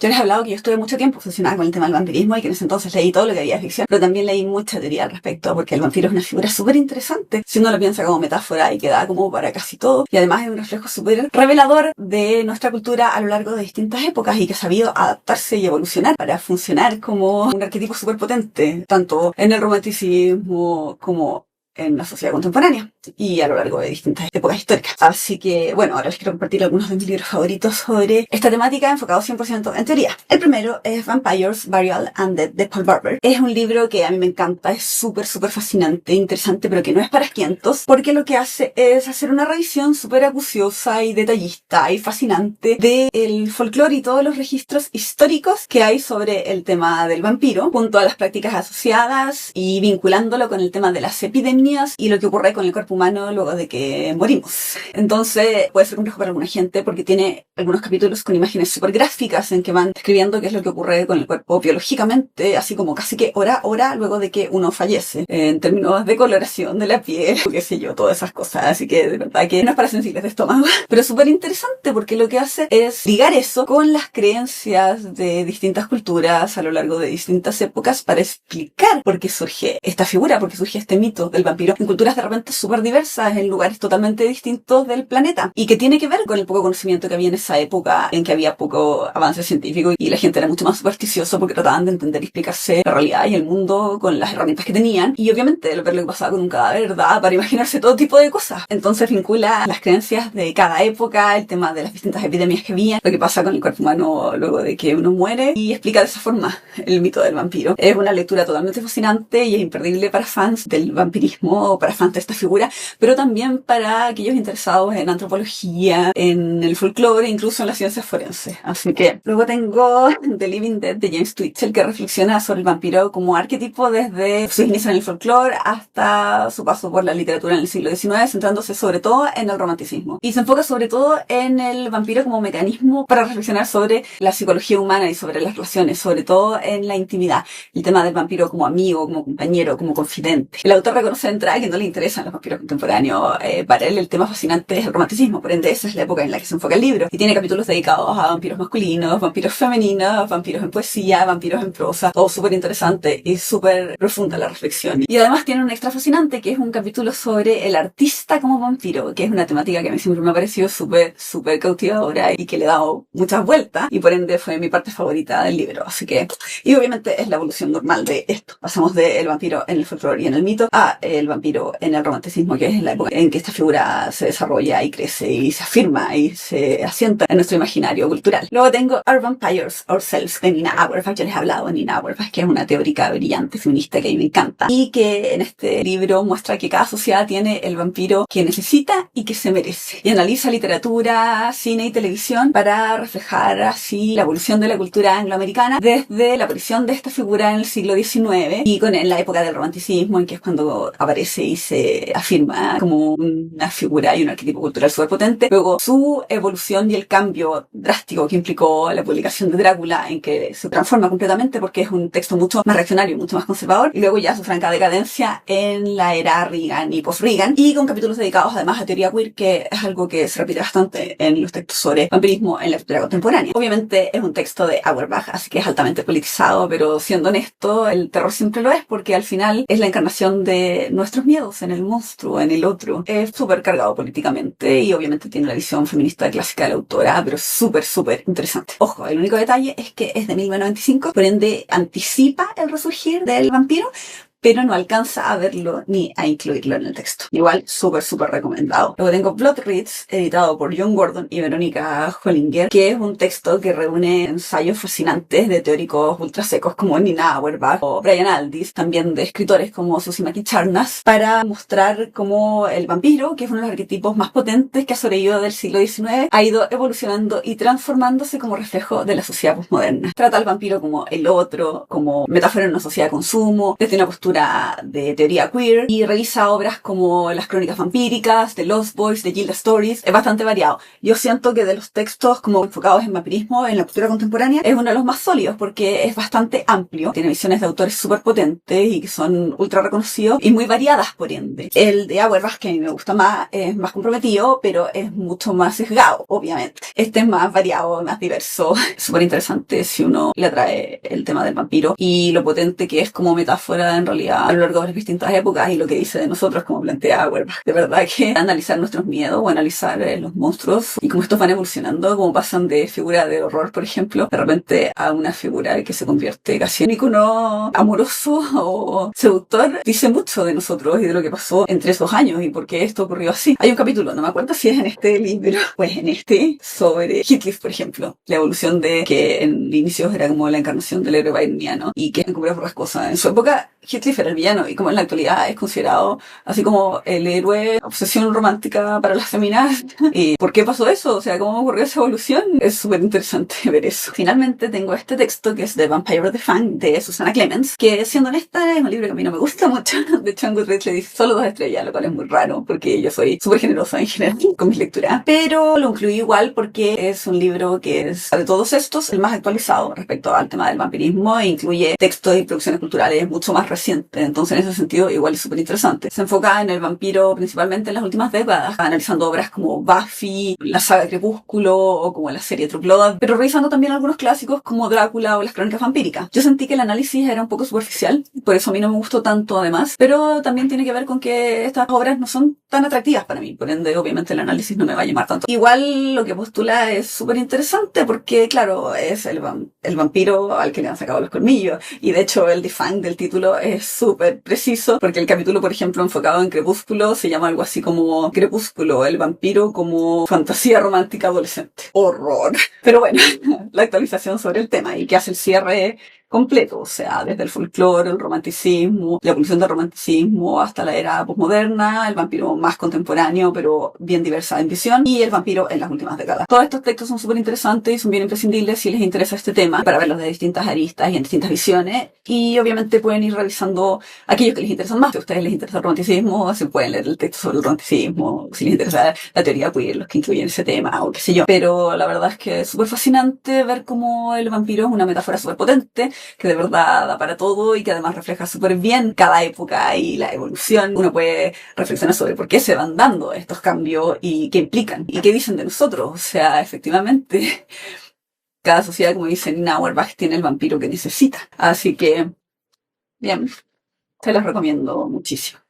Yo les he hablado que yo estuve mucho tiempo obsesionada con el tema del vampirismo y que en ese entonces leí todo lo que había de ficción, pero también leí mucha teoría al respecto, porque el vampiro es una figura súper interesante, si uno lo piensa como metáfora y que da como para casi todo, y además es un reflejo súper revelador de nuestra cultura a lo largo de distintas épocas y que ha sabido adaptarse y evolucionar para funcionar como un arquetipo súper potente, tanto en el romanticismo como en la sociedad contemporánea y a lo largo de distintas épocas históricas. Así que, bueno, ahora les quiero compartir algunos de mis libros favoritos sobre esta temática enfocado 100% en teoría. El primero es Vampires, Burial and Death de Paul Barber. Es un libro que a mí me encanta, es súper fascinante, interesante, pero que no es para asquientos, porque lo que hace es hacer una revisión súper acuciosa y detallista y fascinante del folclore y todos los registros históricos que hay sobre el tema del vampiro, junto a las prácticas asociadas y vinculándolo con el tema de las epidemias y lo que ocurre con el cuerpo humano luego de que morimos. Entonces puede ser complejo para alguna gente porque tiene algunos capítulos con imágenes súper gráficas en que van describiendo qué es lo que ocurre con el cuerpo biológicamente, así como casi que hora luego de que uno fallece, en términos de coloración de la piel, qué sé yo, todas esas cosas. Así que de verdad que no es para sensibles de estómago, pero es súper interesante porque lo que hace es ligar eso con las creencias de distintas culturas a lo largo de distintas épocas para explicar por qué surge esta figura, por qué surge este mito del vampiro en culturas de repente súper diversas, en lugares totalmente distintos del planeta, y que tiene que ver con el poco conocimiento que había en esa época en que había poco avance científico y la gente era mucho más supersticiosa porque trataban de entender y explicarse la realidad y el mundo con las herramientas que tenían, y obviamente ver lo que pasaba con un cadáver da para imaginarse todo tipo de cosas. Entonces vincula las creencias de cada época, el tema de las distintas epidemias que había, lo que pasa con el cuerpo humano luego de que uno muere, y explica de esa forma el mito del vampiro. Es una lectura totalmente fascinante y es imperdible para fans del vampirismo, para fans de esta figura, pero también para aquellos interesados en antropología, en el folclore, incluso en las ciencias forenses. Así que luego tengo The Living Dead de James Twitchell, que reflexiona sobre el vampiro como arquetipo desde sus inicios en el folclore hasta su paso por la literatura en el siglo XIX, centrándose sobre todo en el romanticismo. Y se enfoca sobre todo en el vampiro como mecanismo para reflexionar sobre la psicología humana y sobre las relaciones, sobre todo en la intimidad. El tema del vampiro como amigo, como compañero, como confidente. El autor reconoce de entrada que no le interesan los vampiros contemporáneos. Para él el tema fascinante es el romanticismo, por ende esa es la época en la que se enfoca el libro. Y tiene capítulos dedicados a vampiros masculinos, vampiros femeninos, vampiros en poesía, vampiros en prosa. Todo súper interesante y súper profunda la reflexión. Y además tiene un extra fascinante que es un capítulo sobre el artista como vampiro, que es una temática que a mí siempre me ha parecido súper cautivadora y que le he dado muchas vueltas, y por ende fue mi parte favorita del libro. Así que, y obviamente es la evolución normal de esto. Pasamos del vampiro en el folclore y en el mito a el vampiro en el romanticismo, que es la época en que esta figura se desarrolla y crece y se afirma y se asienta en nuestro imaginario cultural. Luego tengo Our Vampires Ourselves de Nina Auerbach. Yo les he hablado de Nina Auerbach, que es una teórica brillante feminista que a mí me encanta, y que en este libro muestra que cada sociedad tiene el vampiro que necesita y que se merece, y analiza literatura, cine y televisión para reflejar así la evolución de la cultura angloamericana desde la aparición de esta figura en el siglo XIX y en la época del romanticismo, en que es cuando aparece y se afirma como una figura y un arquetipo cultural súper potente. Luego su evolución y el cambio drástico que implicó la publicación de Drácula, en que se transforma completamente porque es un texto mucho más reaccionario, mucho más conservador, y luego ya su franca decadencia en la era Reagan y post-Reagan, y con capítulos dedicados además a teoría queer, que es algo que se repite bastante en los textos sobre vampirismo en la cultura contemporánea. Obviamente es un texto de Auerbach, así que es altamente politizado, pero siendo honesto, el terror siempre lo es porque al final es la encarnación de nuestros miedos en el monstruo, en el otro. Es súper cargado políticamente y obviamente tiene la visión feminista clásica de la autora, pero súper interesante. Ojo, el único detalle es que es de 1995, por ende anticipa el resurgir del vampiro, pero no alcanza a verlo ni a incluirlo en el texto. Igual, súper recomendado. Luego tengo Blood Reads, editado por John Gordon y Verónica Hollinger, que es un texto que reúne ensayos fascinantes de teóricos ultrasecos como Nina Auerbach o Brian Aldiss, también de escritores como Susie Mackey Charnas, para mostrar cómo el vampiro, que es uno de los arquetipos más potentes que ha sobrevivido del siglo XIX, ha ido evolucionando y transformándose como reflejo de la sociedad postmoderna. Trata al vampiro como el otro, como metáfora en una sociedad de consumo, desde una postura lectura de teoría queer y revisa obras como Las Crónicas Vampíricas, The Lost Boys, The Gilda Stories. Es bastante variado. Yo siento que de los textos como enfocados en vampirismo en la cultura contemporánea es uno de los más sólidos porque es bastante amplio. Tiene visiones de autores súper potentes y que son ultra reconocidos y muy variadas por ende. El de Auerbach, que a mí me gusta más, es más comprometido, pero es mucho más sesgado, obviamente. Este es más variado, más diverso. Súper interesante si uno le atrae el tema del vampiro y lo potente que es como metáfora en realidad a lo largo de las distintas épocas y lo que dice de nosotros como plantea Auerbach. De verdad que analizar nuestros miedos o analizar los monstruos y cómo estos van evolucionando, cómo pasan de figura de horror, por ejemplo, de repente a una figura que se convierte casi en un icono amoroso o seductor, dice mucho de nosotros y de lo que pasó entre esos años y por qué esto ocurrió así. Hay un capítulo, no me acuerdo si es en este libro, pues en este, sobre Heathcliff, por ejemplo, la evolución de que en inicios era como la encarnación del héroe byroniano y que encubría por las cosas. En su época, Heathcliff era el villano y como en la actualidad es considerado así como el héroe, obsesión romántica para las feminas. ¿Y por qué pasó eso? O sea, ¿cómo ocurrió esa evolución? Es súper interesante ver eso. Finalmente tengo este texto que es The Vampire of the Fang de Susannah Clemens, que siendo honesta es un libro que a mí no me gusta mucho. De hecho en Goodreads le dice solo 2 estrellas, lo cual es muy raro porque yo soy súper generosa en general con mis lecturas. Pero lo incluí igual porque es un libro que es de todos estos el más actualizado respecto al tema del vampirismo e incluye textos y producciones culturales mucho más recientes. Entonces en ese sentido igual es súper interesante. Se enfoca en el vampiro principalmente en las últimas décadas, analizando obras como Buffy, la saga Crepúsculo o como la serie True Blood, pero revisando también algunos clásicos como Drácula o Las Crónicas Vampíricas. Yo sentí que el análisis era un poco superficial, por eso a mí no me gustó tanto además, pero también tiene que ver con que estas obras no son tan atractivas para mí, por ende obviamente el análisis no me va a llamar tanto. Igual lo que postula es súper interesante porque claro, es el vampiro al que le han sacado los colmillos y de hecho el define del título es súper preciso porque el capítulo por ejemplo enfocado en Crepúsculo se llama algo así como Crepúsculo, el vampiro como fantasía romántica adolescente. Horror. Pero bueno, la actualización sobre el tema y que hace el cierre completo, o sea, desde el folclore, el romanticismo, la evolución del romanticismo hasta la era posmoderna, el vampiro más contemporáneo, pero bien diversa en visión, y el vampiro en las últimas décadas. Todos estos textos son súper interesantes y son bien imprescindibles si les interesa este tema, para verlos de distintas aristas y en distintas visiones, y obviamente pueden ir revisando aquellos que les interesan más. Si a ustedes les interesa el romanticismo, se pueden leer el texto sobre el romanticismo, si les interesa la teoría queer, los que incluyen ese tema, o qué sé yo. Pero la verdad es que es súper fascinante ver cómo el vampiro es una metáfora súper potente, que de verdad da para todo y que además refleja súper bien cada época y la evolución. Uno puede reflexionar sobre por qué se van dando estos cambios y qué implican y qué dicen de nosotros. O sea, efectivamente, cada sociedad, como dice Nina Auerbach, tiene el vampiro que necesita. Así que, bien, se los recomiendo muchísimo.